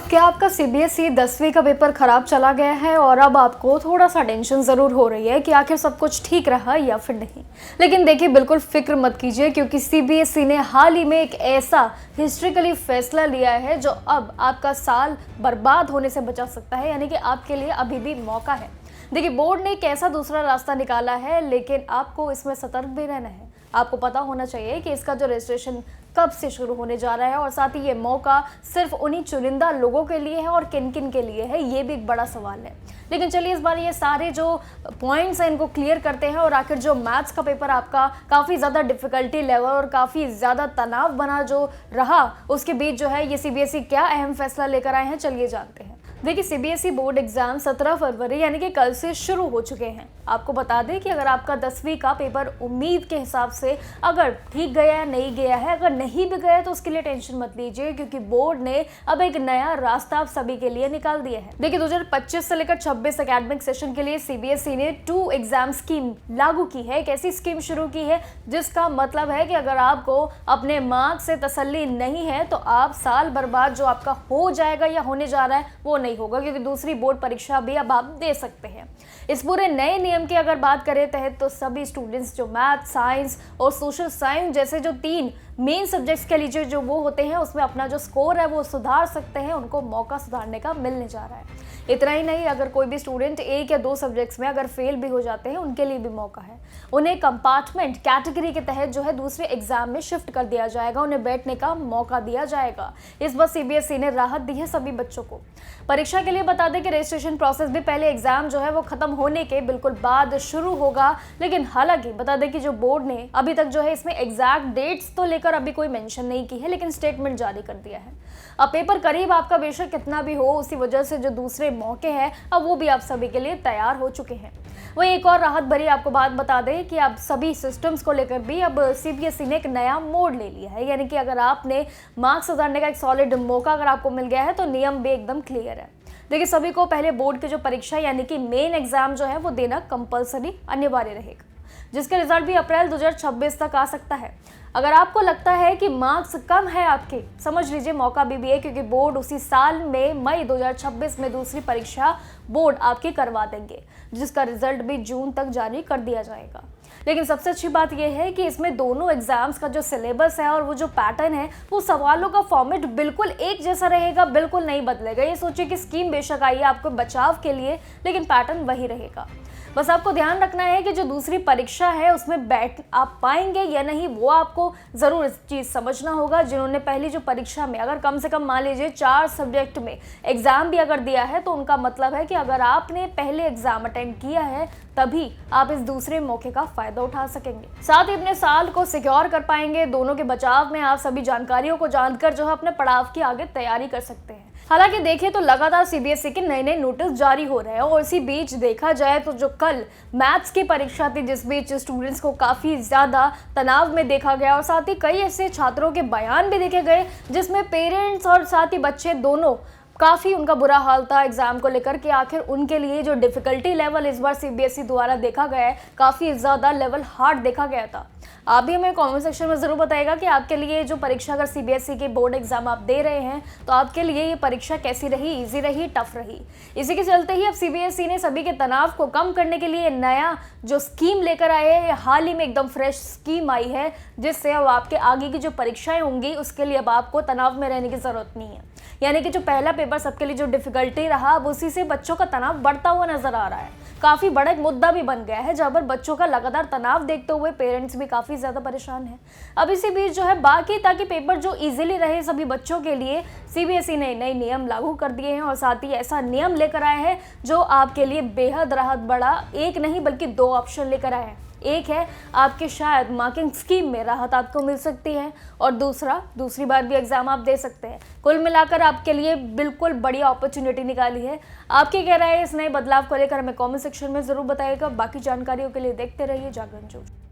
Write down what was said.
क्या आपका सीबीएसई 10वीं का पेपर खराब चला गया है और अब आपको थोड़ा सा टेंशन ज़रूर हो रही है कि आखिर सब कुछ ठीक रहा या फिर नहीं। लेकिन देखिए, बिल्कुल फिक्र मत कीजिए, क्योंकि सीबीएसई ने हाल ही में एक ऐसा हिस्ट्रिकली फैसला लिया है जो अब आपका साल बर्बाद होने से बचा सकता है, यानी कि आपके लिए अभी भी मौका है। देखिए, बोर्ड ने एक ऐसा दूसरा रास्ता निकाला है, लेकिन आपको इसमें सतर्क भी रहना है। आपको पता होना चाहिए कि इसका जो रजिस्ट्रेशन कब से शुरू होने जा रहा है, और साथ ही ये मौका सिर्फ उन्हीं चुनिंदा लोगों के लिए है और किन किन के लिए है, ये भी एक बड़ा सवाल है। लेकिन चलिए इस बार ये सारे जो पॉइंट्स हैं इनको क्लियर करते हैं, और आखिर जो मैथ्स का पेपर आपका काफ़ी ज़्यादा डिफिकल्टी लेवल और काफ़ी ज़्यादा तनाव बना जो रहा, उसके बीच जो है ये सीबीएसई क्या अहम फैसला लेकर आए हैं, चलिए जानते हैं। देखिए, सीबीएसई बोर्ड एग्जाम 17 फरवरी यानी कि कल से शुरू हो चुके हैं। आपको बता दें कि अगर आपका 10वीं का पेपर उम्मीद के हिसाब से अगर ठीक गया है, नहीं गया है, अगर नहीं भी गया तो उसके लिए टेंशन मत लीजिए, क्योंकि बोर्ड ने अब एक नया रास्ता आप सभी के लिए निकाल दिया है। देखिए, 2025 से लेकर 26 एकेडमिक सेशन के लिए सीबीएसई ने 2 एग्जाम स्कीम लागू की है। एक ऐसी स्कीम शुरू की है जिसका मतलब है कि अगर आपको अपने मार्क्स से तसल्ली नहीं है तो आप साल बर्बाद जो आपका हो जाएगा या होने जा रहा है वो नहीं होगा, क्योंकि दूसरी बोर्ड परीक्षा भी अब आप दे सकते हैं। इस पूरे नए नियम की अगर बात करें तहत तो सभी स्टूडेंट्स जो मैथ, साइंस और सोशल साइंस जैसे जो 3 मेन सब्जेक्ट्स के लिए जो वो होते हैं उसमें अपना जो स्कोर है वो सुधार सकते हैं, उनको मौका सुधारने का मिलने जा रहा है। इतना ही नहीं, अगर कोई भी स्टूडेंट 1 या 2 सब्जेक्ट्स में अगर फेल भी हो जाते हैं उनके लिए भी मौका है। उन्हें कंपार्टमेंट कैटेगरी के तहत जो है दूसरे एग्जाम में शिफ्ट कर दिया जाएगा, उन्हें बैठने का मौका दिया जाएगा। इस बार सीबीएसई ने राहत दी है सभी बच्चों को। परीक्षा के लिए बता दें कि रजिस्ट्रेशन प्रोसेस भी पहले एग्जाम जो है वो खत्म होने के बिल्कुल बाद शुरू होगा, लेकिन हालांकि बता दें कि जो बोर्ड ने अभी तक जो है इसमें एग्जैक्ट डेट्स तो लेकर अभी कोई मेंशन नहीं की है, लेकिन स्टेटमेंट जारी कर दिया है। अब पेपर करीब आपका बेशक कितना भी हो, उसी वजह से जो दूसरे मौके हैं अब वो भी आप सभी के लिए तैयार हो चुके हैं। वही एक और राहत भरी आपको बात बता दें कि अब सभी सिस्टम्स को लेकर भी अब सीबीएसई ने एक नया मोड ले लिया है, यानी कि अगर आपने मार्क्स सुधारने का एक सॉलिड मौका अगर आपको मिल गया है तो नियम भी एकदम क्लियर है। देखिए, सभी को पहले बोर्ड की जो परीक्षा यानी कि मेन एग्जाम जो है वो देना कंपलसरी अनिवार्य रहेगा, जिसका रिजल्ट भी अप्रैल 2026 तक आ सकता है। अगर आपको लगता है कि मार्क्स कम है आपके, समझ लीजिए मौका भी है, क्योंकि बोर्ड उसी साल में मई 2026 में दूसरी परीक्षा बोर्ड आपकी करवा देंगे, जिसका रिजल्ट भी जून तक जारी कर दिया जाएगा। लेकिन सबसे अच्छी बात यह है कि इसमें दोनों एग्जाम्स का जो सिलेबस है और वो जो पैटर्न है, वो सवालों का फॉर्मेट बिल्कुल एक जैसा रहेगा, बिल्कुल नहीं बदलेगा। ये सोचिए कि स्कीम बेशक आई है आपको बचाव के लिए, लेकिन पैटर्न वही रहेगा। बस आपको ध्यान रखना है कि जो दूसरी परीक्षा है उसमें बैठ आप पाएंगे या नहीं, वो आपको ज़रूर इस चीज़ समझना होगा। जिन्होंने पहली जो परीक्षा में अगर कम से कम मान लीजिए 4 सब्जेक्ट में एग्ज़ाम भी अगर दिया है, तो उनका मतलब है कि अगर आपने पहले एग्ज़ाम अटेंड किया है तभी आप इस दूसरे मौके का फ़ायदा उठा सकेंगे। साथ ही अपने साल को सिक्योर कर पाएंगे। दोनों के बचाव में आप सभी जानकारियों को जानकर जो है अपने पड़ाव की आगे तैयारी कर सकते हैं। हालांकि देखिए तो लगातार सीबीएसई के नए नए नोटिस जारी हो रहे हैं, और इसी बीच देखा जाए तो जो कल मैथ्स की परीक्षा थी, जिस बीच स्टूडेंट्स को काफ़ी ज़्यादा तनाव में देखा गया, और साथ ही कई ऐसे छात्रों के बयान भी देखे गए जिसमें पेरेंट्स और साथ ही बच्चे दोनों काफ़ी उनका बुरा हाल था एग्जाम को लेकर कि आखिर उनके लिए जो डिफ़िकल्टी लेवल इस बार सीबीएसई द्वारा देखा गया है, काफ़ी ज़्यादा लेवल हार्ड देखा गया था। आप भी हमें कमेंट सेक्शन में ज़रूर बताइएगा कि आपके लिए जो परीक्षा अगर सीबीएसई के बोर्ड एग्जाम आप दे रहे हैं तो आपके लिए ये परीक्षा कैसी रही, इजी रही, टफ रही। इसी के चलते ही अब सीबीएसई ने सभी के तनाव को कम करने के लिए नया जो स्कीम लेकर आए हैं, हाल ही में एकदम फ्रेश स्कीम आई है, जिससे अब आपके आगे की जो परीक्षाएं होंगी उसके लिए अब आपको तनाव में रहने की ज़रूरत नहीं है। यानी कि जो पहला पेपर सबके लिए जो डिफिकल्टी रहा, अब उसी से बच्चों का तनाव बढ़ता हुआ नजर आ रहा है। काफ़ी बड़ा एक मुद्दा भी बन गया है, जहाँ पर बच्चों का लगातार तनाव देखते हुए पेरेंट्स भी काफ़ी ज़्यादा परेशान हैं। अब इसी बीच जो है बाकी ताकि पेपर जो इजीली रहे सभी बच्चों के लिए, सीबीएसई ने नए नियम लागू कर दिए हैं, और साथ ही ऐसा नियम लेकर आए हैं जो आपके लिए बेहद राहत बड़ा एक नहीं बल्कि 2 ऑप्शन लेकर आए हैं। एक है आपके शायद मार्किंग स्कीम में राहत आपको मिल सकती है, और दूसरी बार भी एग्जाम आप दे सकते हैं। कुल मिलाकर आपके लिए बिल्कुल बढ़िया अपॉर्चुनिटी निकाली है। आपकी क्या राय है इस नए बदलाव को लेकर हमें कमेंट सेक्शन में ज़रूर बताइएगा। बाकी जानकारियों के लिए देखते रहिए जागरण न्यूज़।